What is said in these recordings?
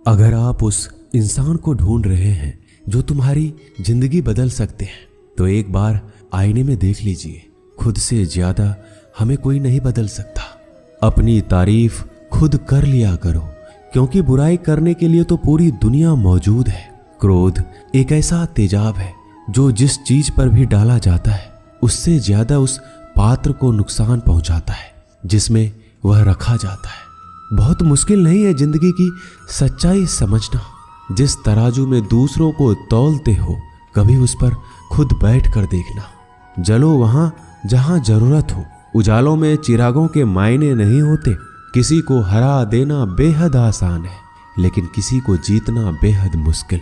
अगर आप उस इंसान को ढूंढ रहे हैं जो तुम्हारी जिंदगी बदल सकते हैं, तो एक बार आईने में देख लीजिए। खुद से ज्यादा हमें कोई नहीं बदल सकता। अपनी तारीफ खुद कर लिया करो, क्योंकि बुराई करने के लिए तो पूरी दुनिया मौजूद है। क्रोध एक ऐसा तेजाब है जो जिस चीज पर भी डाला जाता है उससे ज्यादा उस पात्र को नुकसान पहुंचाता है जिसमें वह रखा जाता है। बहुत मुश्किल नहीं है जिंदगी की सच्चाई समझना। जिस तराजू में दूसरों को तौलते हो, कभी उस पर खुद बैठ कर देखना। जलो वहां जहां जरूरत हो। उजालों में चिरागों के मायने नहीं होते। किसी को हरा देना बेहद आसान है, लेकिन किसी को जीतना बेहद मुश्किल।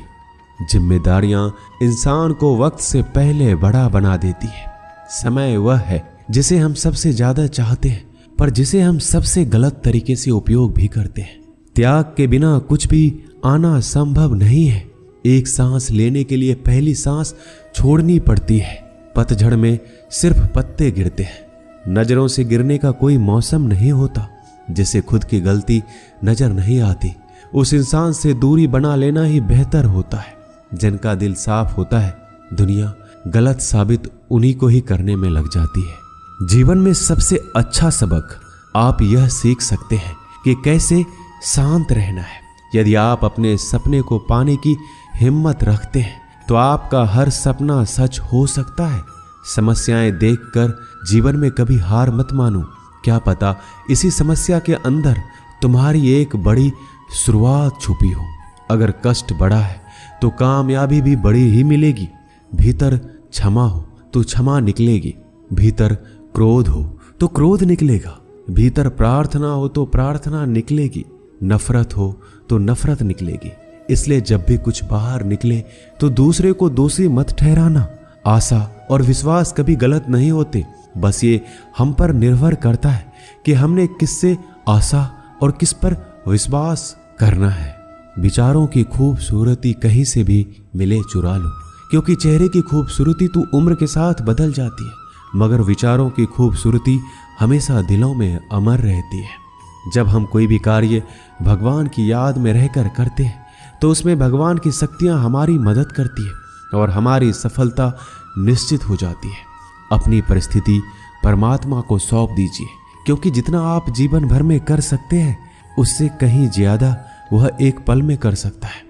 जिम्मेदारियां इंसान को वक्त से पहले बड़ा बना देती है। समय वह है जिसे हम सबसे ज्यादा चाहते हैं, पर जिसे हम सबसे गलत तरीके से उपयोग भी करते हैं। त्याग के बिना कुछ भी आना संभव नहीं है। एक सांस लेने के लिए पहली सांस छोड़नी पड़ती है। पतझड़ में सिर्फ पत्ते गिरते हैं। नजरों से गिरने का कोई मौसम नहीं होता। जिसे खुद की गलती नजर नहीं आती, उस इंसान से दूरी बना लेना ही बेहतर होता है। जिनका दिल साफ होता है, दुनिया गलत साबित उन्हीं को ही करने में लग जाती है। जीवन में सबसे अच्छा सबक आप यह सीख सकते हैं कि कैसे शांत रहना है। यदि आप अपने सपने को पाने की हिम्मत रखते हैं, तो आपका हर सपना सच हो सकता है। समस्याएं देखकर जीवन में कभी हार मत मानो। क्या पता इसी समस्या के अंदर तुम्हारी एक बड़ी शुरुआत छुपी हो। अगर कष्ट बड़ा है तो कामयाबी भी बड़ी ही मिलेगी। भीतर क्षमा हो तो क्षमा निकलेगी। भीतर क्रोध हो तो क्रोध निकलेगा। भीतर प्रार्थना हो तो प्रार्थना निकलेगी। नफरत हो तो नफरत निकलेगी। इसलिए जब भी कुछ बाहर निकले तो दूसरे को दोषी मत ठहराना। आशा और विश्वास कभी गलत नहीं होते। बस ये हम पर निर्भर करता है कि हमने किससे आशा और किस पर विश्वास करना है। विचारों की खूबसूरती कहीं से भी मिले चुरा लो, क्योंकि चेहरे की खूबसूरती तो उम्र के साथ बदल जाती है, मगर विचारों की खूबसूरती हमेशा दिलों में अमर रहती है। जब हम कोई भी कार्य भगवान की याद में रहकर करते हैं, तो उसमें भगवान की शक्तियां हमारी मदद करती है और हमारी सफलता निश्चित हो जाती है। अपनी परिस्थिति परमात्मा को सौंप दीजिए, क्योंकि जितना आप जीवन भर में कर सकते हैं, उससे कहीं ज्यादा वह एक पल में कर सकता है।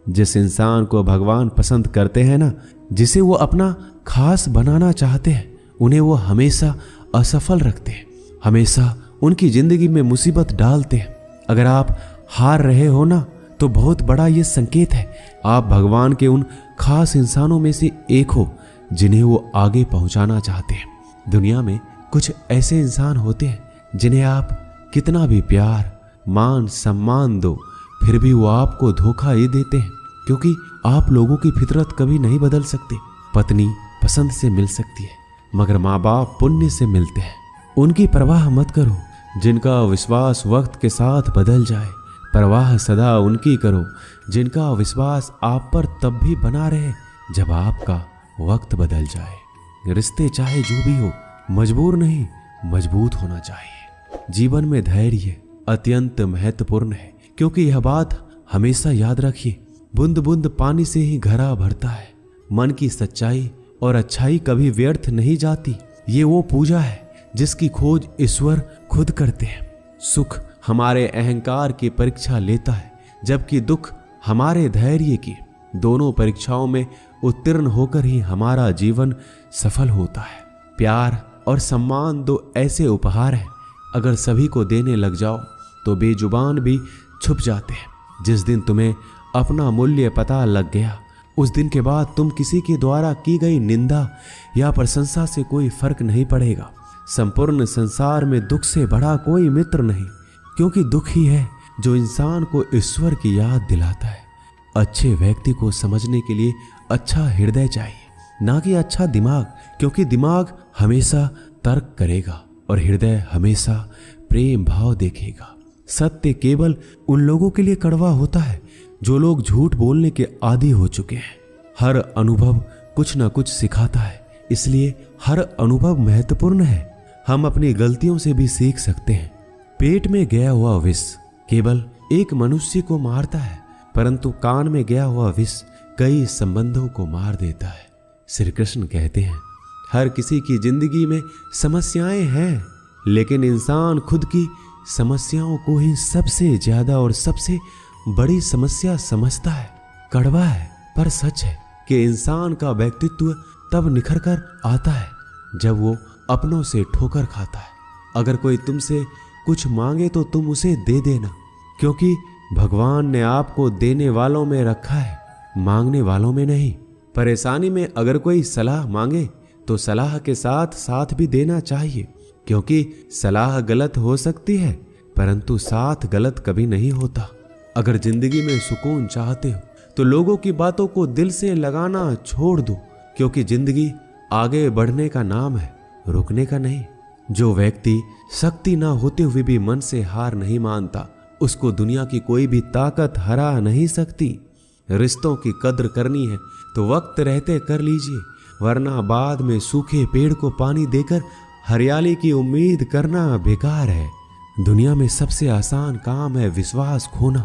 जिस इंसान को भगवान पसंद करते हैं ना, जिसे वो अपना खास बनाना चाहते हैं, उन्हें वो हमेशा असफल रखते हैं, हमेशा उनकी जिंदगी में मुसीबत डालते हैं। अगर आप हार रहे हो ना, तो बहुत बड़ा ये संकेत है आप भगवान के उन खास इंसानों में से एक हो जिन्हें वो आगे पहुंचाना चाहते हैं। दुनिया में कुछ ऐसे इंसान होते हैं जिन्हें आप कितना भी प्यार, मान, सम्मान दो, फिर भी वो आपको धोखा ही देते हैं, क्योंकि आप लोगों की फितरत कभी नहीं बदल सकते। पत्नी पसंद से मिल सकती है, मगर माँ बाप पुण्य से मिलते हैं। उनकी परवाह मत करो जिनका विश्वास वक्त के साथ बदल जाए। परवाह सदा उनकी करो जिनका विश्वास आप पर तब भी बना रहे जब आपका वक्त बदल जाए। रिश्ते चाहे जो भी हो, मजबूर नहीं मजबूत होना चाहिए। जीवन में धैर्य अत्यंत महत्वपूर्ण है, क्योंकि यह बात हमेशा याद रखिए, बूंद बूंद पानी से ही घड़ा भरता है। मन की सच्चाई और अच्छाई कभी व्यर्थ नहीं जाती। ये वो पूजा है जिसकी खोज ईश्वर खुद करते हैं। सुख हमारे अहंकार की परीक्षा लेता है, जबकि दुख हमारे धैर्य की। दोनों परीक्षाओं में उत्तीर्ण होकर ही हमारा जीवन सफल होता है। प्यार और सम्मान दो ऐसे उपहार हैं, अगर सभी को देने लग जाओ तो बेजुबान भी छुप जाते हैं। जिस दिन तुम्हें अपना मूल्य पता लग गया, उस दिन के बाद तुम किसी के द्वारा की गई निंदा या प्रशंसा से कोई फर्क नहीं पड़ेगा। संपूर्ण संसार में दुख से बड़ा कोई मित्र नहीं, क्योंकि दुख ही है जो इंसान को ईश्वर की याद दिलाता है। अच्छे व्यक्ति को समझने के लिए अच्छा हृदय चाहिए, ना कि अच्छा दिमाग, क्योंकि दिमाग हमेशा तर्क करेगा और हृदय हमेशा प्रेम भाव देखेगा। सत्य केवल उन लोगों के लिए कड़वा होता है जो लोग झूठ बोलने के आदी हो चुके हैं। हर अनुभव कुछ ना कुछ सिखाता है, इसलिए हर अनुभव महत्वपूर्ण है। हम अपनी गलतियों से भी सीख सकते हैं। पेट में गया हुआ विष केवल एक मनुष्य को मारता है, परंतु कान में गया हुआ विष कई संबंधों को मार देता है। श्री कृष्ण कहते हैं, हर किसी की जिंदगी में समस्याएं हैं, लेकिन इंसान खुद की समस्याओं को ही सबसे ज्यादा और सबसे बड़ी समस्या समझता है। कड़वा है पर सच है कि इंसान का व्यक्तित्व तब निखर कर आता है जब वो अपनों से ठोकर खाता है। अगर कोई तुमसे कुछ मांगे तो तुम उसे दे देना, क्योंकि भगवान ने आपको देने वालों में रखा है, मांगने वालों में नहीं। परेशानी में अगर कोई सलाह मांगे तो सलाह के साथ साथ भी देना चाहिए, क्योंकि सलाह गलत हो सकती है परंतु साथ गलत कभी नहीं होता। अगर जिंदगी में सुकून चाहते हो तो लोगों की बातों को दिल से लगाना छोड़ दो, क्योंकि जिंदगी आगे बढ़ने का नाम है, रुकने का नहीं। जो व्यक्ति शक्ति ना होते हुए भी मन से हार नहीं मानता, उसको दुनिया की कोई भी ताकत हरा नहीं सकती। रिश्तों की कद्र करनी है तो वक्त रहते कर लीजिए, वरना बाद में सूखे पेड़ को पानी देकर हरियाली की उम्मीद करना बेकार है। दुनिया में सबसे आसान काम है विश्वास खोना,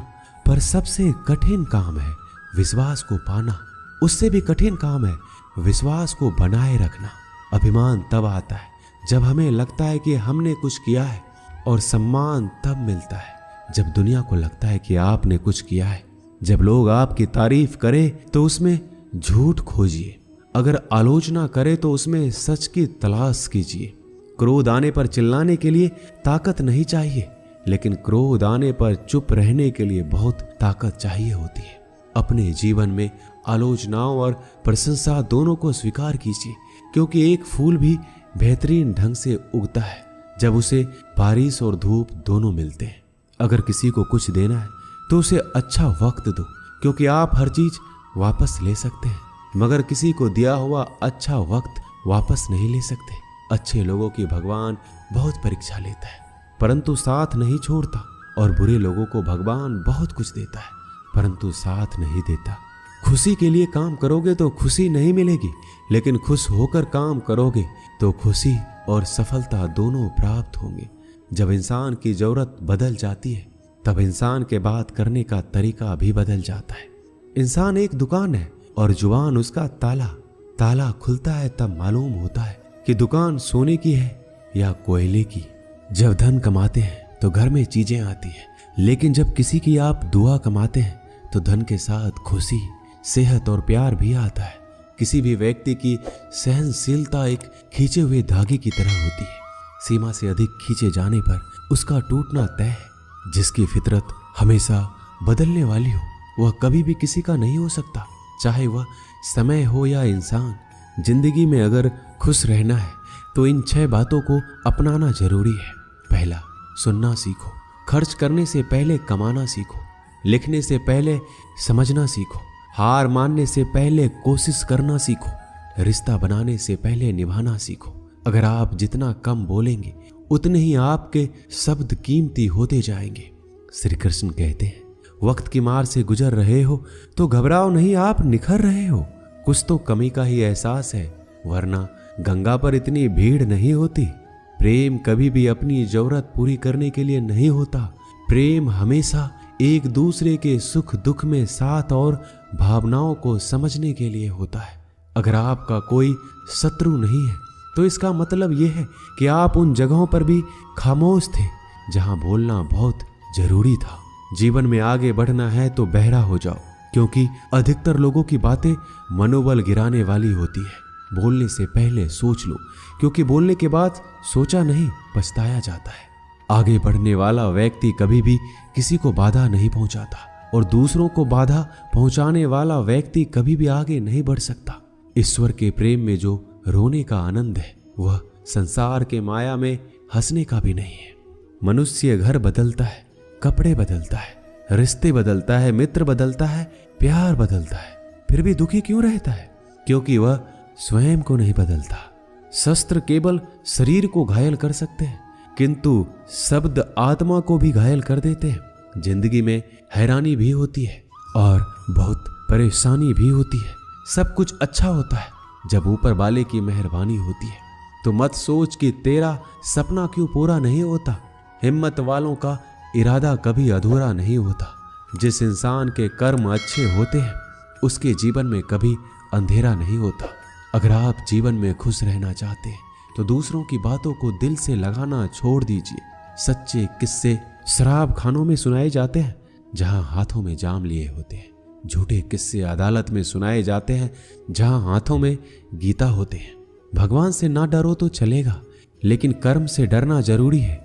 पर सबसे कठिन काम है विश्वास को पाना। उससे भी कठिन काम है विश्वास को बनाए रखना। अभिमान तब आता है जब हमें लगता है कि हमने कुछ किया है, और सम्मान तब मिलता है जब दुनिया को लगता है कि आपने कुछ किया है। जब लोग आपकी तारीफ करें तो उसमें झूठ खोजिए, अगर आलोचना करे तो उसमें सच की तलाश कीजिए। क्रोध आने पर चिल्लाने के लिए ताकत नहीं चाहिए, लेकिन क्रोध आने पर चुप रहने के लिए बहुत ताकत चाहिए होती है। अपने जीवन में आलोचनाओं और प्रशंसा दोनों को स्वीकार कीजिए, क्योंकि एक फूल भी बेहतरीन ढंग से उगता है जब उसे बारिश और धूप दोनों मिलते हैं। अगर किसी को कुछ देना है तो उसे अच्छा वक्त दो, क्योंकि आप हर चीज वापस ले सकते हैं, मगर किसी को दिया हुआ अच्छा वक्त वापस नहीं ले सकते। अच्छे लोगों की भगवान बहुत परीक्षा लेता है परंतु साथ नहीं छोड़ता, और बुरे लोगों को भगवान बहुत कुछ देता है परंतु साथ नहीं देता। खुशी के लिए काम करोगे तो खुशी नहीं मिलेगी, लेकिन खुश होकर काम करोगे तो खुशी और सफलता दोनों प्राप्त होंगे। जब इंसान की जरूरत बदल जाती है तब इंसान के बात करने का तरीका भी बदल जाता है। इंसान एक दुकान है और जुबान उसका ताला। ताला खुलता है तब मालूम होता है कि दुकान सोने की है या कोयले की। जब धन कमाते हैं तो घर में चीजें आती हैं, लेकिन जब किसी की आप दुआ कमाते हैं तो धन के साथ खुशी, सेहत और प्यार भी आता है। किसी भी व्यक्ति की सहनशीलता एक खींचे हुए धागे की तरह होती है। सीमा से अधिक खींचे जाने पर उसका टूटना तय है। जिसकी फितरत हमेशा बदलने वाली हो वह कभी भी किसी का नहीं हो सकता, चाहे वह समय हो या इंसान। जिंदगी में अगर खुश रहना है तो इन 6 बातों को अपनाना जरूरी है। पहला, सुनना सीखो। खर्च करने से पहले कमाना सीखो। लिखने से पहले समझना सीखो। हार मानने से पहले कोशिश करना सीखो। रिश्ता बनाने से पहले निभाना सीखो। अगर आप जितना कम बोलेंगे उतने ही आपके शब्द कीमती होते जाएंगे। श्री कृष्ण कहते हैं, वक्त की मार से गुजर रहे हो तो घबराओ नहीं, आप निखर रहे हो। कुछ तो कमी का ही एहसास है, वरना गंगा पर इतनी भीड़ नहीं होती। प्रेम कभी भी अपनी जरूरत पूरी करने के लिए नहीं होता। प्रेम हमेशा एक दूसरे के सुख दुख में साथ और भावनाओं को समझने के लिए होता है। अगर आपका कोई शत्रु नहीं है तो इसका मतलब यह है कि आप उन जगहों पर भी खामोश थे जहां बोलना बहुत जरूरी था। जीवन में आगे बढ़ना है तो बहरा हो जाओ, क्योंकि अधिकतर लोगों की बातें मनोबल गिराने वाली होती है। बोलने से पहले सोच लो, क्योंकि बोलने के बाद सोचा नहीं पछताया जाता है। आगे बढ़ने वाला व्यक्ति कभी भी किसी को बाधा नहीं पहुंचाता, और दूसरों को बाधा पहुंचाने वाला व्यक्ति कभी भी आगे नहीं बढ़ सकता। ईश्वर के प्रेम में जो रोने का आनंद है वह संसार के माया में हंसने का भी नहीं है। मनुष्य घर बदलता है, कपड़े बदलता है, रिश्ते बदलता है, मित्र बदलता है, प्यार बदलता है, फिर भी दुखी क्यों रहता है? क्योंकि वह स्वयं को नहीं बदलता। शस्त्र केवल शरीर को घायल कर सकते हैं, किंतु शब्द आत्मा को भी घायल कर देते हैं। जिंदगी में हैरानी भी होती है और बहुत परेशानी भी होती है। सब कुछ अच्छा होता है जब ऊपर वाले की मेहरबानी होती है। तो मत सोच कि तेरा सपना क्यों पूरा नहीं होता। हिम्मत वालों का इरादा कभी अधूरा नहीं होता। जिस इंसान के कर्म अच्छे होते हैं उसके जीवन में कभी अंधेरा नहीं होता। अगर आप जीवन में खुश रहना चाहते हैं तो दूसरों की बातों को दिल से लगाना छोड़ दीजिए। सच्चे किस्से शराब खानों में सुनाए जाते हैं जहां हाथों में जाम लिए होते हैं। झूठे किस्से अदालत में सुनाए जाते हैं जहां हाथों में गीता होते हैं। भगवान से ना डरो तो चलेगा, लेकिन कर्म से डरना जरूरी है,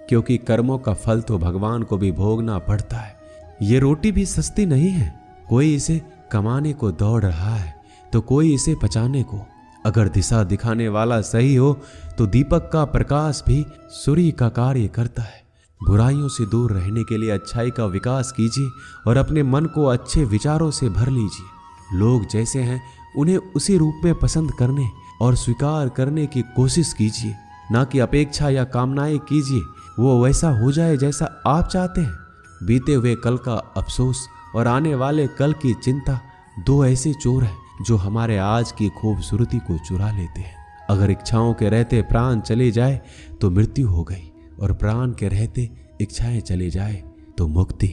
क्योंकि कर्मों का फल तो भगवान को भी भोगना पड़ता है। ये रोटी भी सस्ती नहीं है, कोई इसे कमाने को दौड़ रहा है तो कोई इसे बचाने को। अगर दिशा दिखाने वाला सही हो तो दीपक का प्रकाश भी सूर्य का कार्य करता है। बुराइयों से दूर रहने के लिए अच्छाई का विकास कीजिए और अपने मन को अच्छे विचारों से भर लीजिए। लोग जैसे हैं उन्हें उसी रूप में पसंद करने और स्वीकार करने की कोशिश कीजिए, ना कि अपेक्षा या कामनाएं कीजिए वो वैसा हो जाए जैसा आप चाहते हैं। बीते हुए कल का अफसोस और आने वाले कल की चिंता दो ऐसे चोर हैं जो हमारे आज की खूबसूरती को चुरा लेते हैं। अगर इच्छाओं के रहते प्राण चले जाए तो मृत्यु हो गई, और प्राण के रहते इच्छाएं चले जाए तो मुक्ति।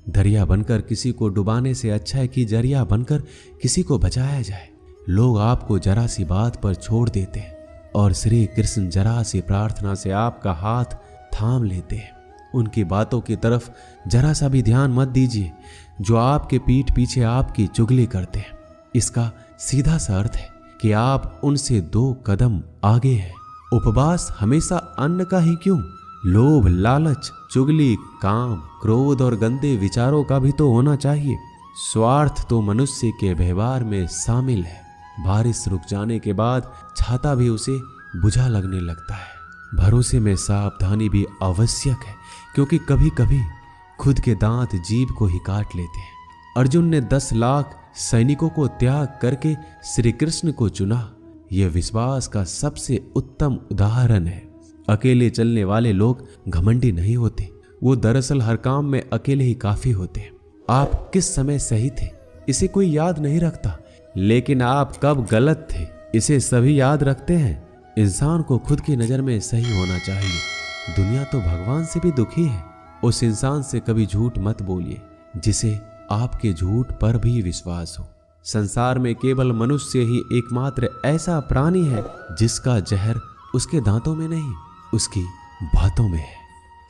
दरिया बनकर किसी को डुबाने से अच्छा है कि जरिया बनकर किसी को बचाया जाए। लोग आपको जरा सी बात पर छोड़ देते हैं और श्री कृष्ण जरा सी प्रार्थना से आपका हाथ थाम लेते हैं। उनकी बातों की तरफ जरा सा भी ध्यान मत दीजिए जो आपके पीठ पीछे आपकी चुगली करते हैं। इसका सीधा सा अर्थ है कि आप उनसे 2 कदम आगे हैं। उपवास हमेशा अन्न का ही क्यों, लोभ, लालच, चुगली, काम, क्रोध और गंदे विचारों का भी तो होना चाहिए। स्वार्थ तो मनुष्य के व्यवहार में शामिल है। बारिश रुक जाने के बाद छाता भी उसे बुझा लगने लगता है। भरोसे में सावधानी भी आवश्यक है, क्योंकि कभी कभी खुद के दांत जीभ को ही काट लेते हैं। अर्जुन ने 10 लाख सैनिकों को त्याग करके श्री कृष्ण को चुना। यह विश्वास का सबसे उत्तम उदाहरण है। अकेले चलने वाले लोग घमंडी नहीं होते, वो दरअसल हर काम में अकेले ही काफी होते हैं। आप किस समय सही थे इसे कोई याद नहीं रखता, लेकिन आप कब गलत थे इसे सभी याद रखते हैं। इंसान को खुद की नजर में सही होना चाहिए। दुनिया तो भगवान से भी दुखी है। उस इंसान से कभी झूठ मत बोलिए जिसे आपके झूठ पर भी विश्वास हो। संसार में केवल मनुष्य ही एकमात्र ऐसा प्राणी है जिसका जहर उसके दांतों में नहीं, उसकी बातों में है।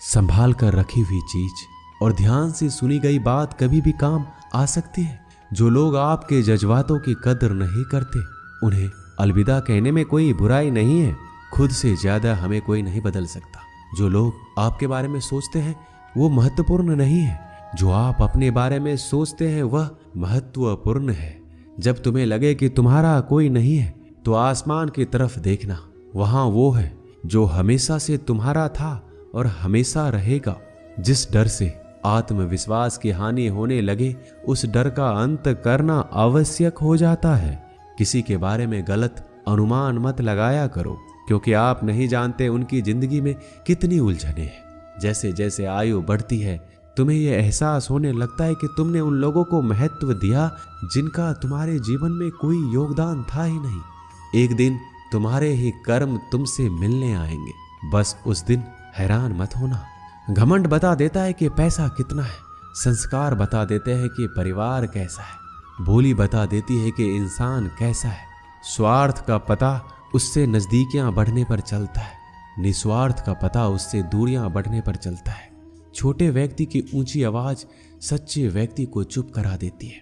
संभाल कर रखी हुई चीज और ध्यान से सुनी गई बात कभी भी काम आ सकती है। जो लोग आपके जज्बातों की कदर नहीं करते उन्हें अलविदा कहने में कोई बुराई नहीं है। खुद से ज्यादा हमें कोई नहीं बदल सकता। जो लोग आपके बारे में सोचते हैं वो महत्वपूर्ण नहीं है, जो आप अपने बारे में सोचते हैं वह महत्वपूर्ण है। जब तुम्हें लगे कि तुम्हारा कोई नहीं है तो आसमान की तरफ देखना, वहां वो है जो हमेशा से तुम्हारा था और हमेशा रहेगा। जिस डर से आत्मविश्वास की हानि होने लगे उस डर का अंत करना आवश्यक हो जाता है। किसी के बारे में गलत अनुमान मत लगाया करो, क्योंकि आप नहीं जानते उनकी जिंदगी में कितनी उलझने हैं। जैसे जैसे आयु बढ़ती है तुम्हें यह एहसास होने लगता है कि तुमने उन लोगों को महत्व दिया जिनका तुम्हारे जीवन में कोई योगदान था ही नहीं। एक दिन तुम्हारे ही कर्म तुमसे मिलने आएंगे, बस उस दिन हैरान मत होना। घमंड बता देता है कि पैसा कितना है, संस्कार बता देते हैं कि परिवार कैसा है, बोली बता देती है कि इंसान कैसा है। स्वार्थ का पता उससे नजदीकियां बढ़ने पर चलता है, निस्वार्थ का पता उससे दूरियां बढ़ने पर चलता है। छोटे व्यक्ति की ऊंची आवाज सच्चे व्यक्ति को चुप करा देती है,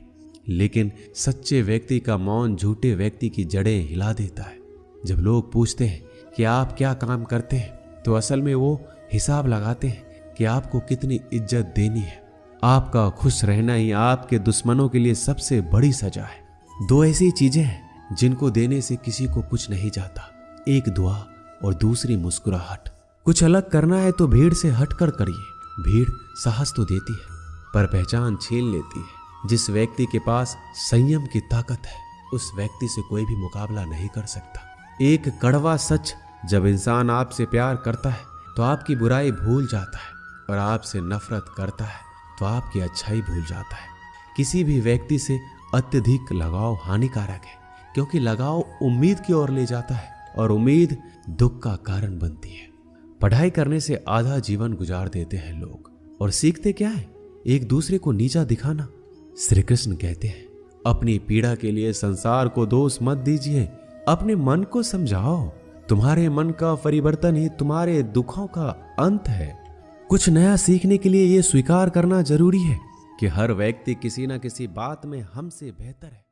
लेकिन सच्चे व्यक्ति का मौन झूठे व्यक्ति की जड़ें हिला देता है। जब लोग पूछते हैं कि आप क्या काम करते हैं तो असल में वो हिसाब लगाते हैं कि आपको कितनी इज्जत देनी है। आपका खुश रहना ही आपके दुश्मनों के लिए सबसे बड़ी सजा है। 2 ऐसी चीजें हैं जिनको देने से किसी को कुछ नहीं जाता, एक दुआ और दूसरी मुस्कुराहट। कुछ अलग करना है तो भीड़ से हटकर करिए। भीड़ साहस तो देती है पर पहचान छीन लेती है। जिस व्यक्ति के पास संयम की ताकत है उस व्यक्ति से कोई भी मुकाबला नहीं कर सकता। एक कड़वा सच, जब इंसान आपसे प्यार करता है तो आपकी बुराई भूल जाता है, और आपसे नफरत करता है तो आपकी अच्छाई भूल जाता है। किसी भी व्यक्ति से अत्यधिक लगाव हानिकारक है, क्योंकि लगाव उम्मीद की ओर ले जाता है और उम्मीद दुख का कारण बनती है। पढ़ाई करने से आधा जीवन गुजार देते हैं लोग, और सीखते क्या है? एक दूसरे को नीचा दिखाना। श्री कृष्ण कहते हैं, अपनी पीड़ा के लिए संसार को दोष मत दीजिए, अपने मन को समझाओ। तुम्हारे मन का परिवर्तन ही तुम्हारे दुखों का अंत है। कुछ नया सीखने के लिए यह स्वीकार करना जरूरी है कि हर व्यक्ति किसी न किसी बात में हमसे बेहतर है।